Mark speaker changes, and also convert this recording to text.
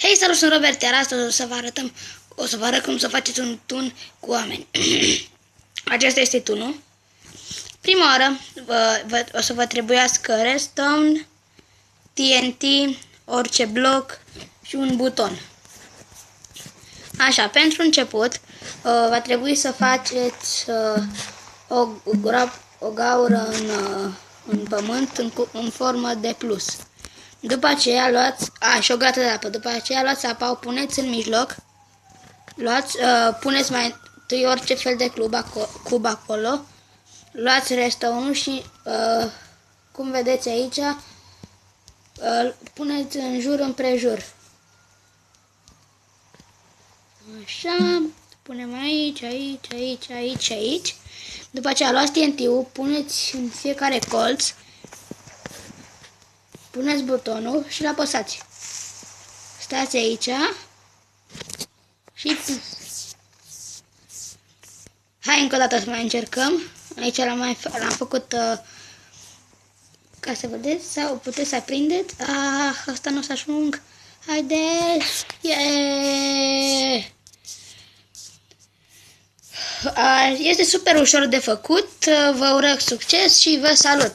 Speaker 1: Hei, salut, sunt Robert, iar astăzi o să vă arăt cum să faceți un tun cu oameni. Acesta este tunul. Prima oară o să vă trebuiască redstone, TNT, orice bloc și un buton. Așa, pentru început va trebui să faceți o gaură în pământ în formă de plus. După aceea luați, și o gată de apă. După aceea luați apa, o puneți în mijloc. Puneți mai întâi orice fel de cub acolo. Luați redstone-ul și, cum vedeți aici, puneți în jur împrejur. Așa, punem aici, aici, aici, aici, aici. După aceea luați TNT-ul, puneți în fiecare colț. Puneți butonul și îl apăsați. Stați aici și... Hai încă o dată să mai încercăm. Aici l-am făcut ca să vedeți sau puteți să aprindeți. Asta nu o să ajung. Haideți! Yeah! Este super ușor de făcut. Vă urez succes și vă salut!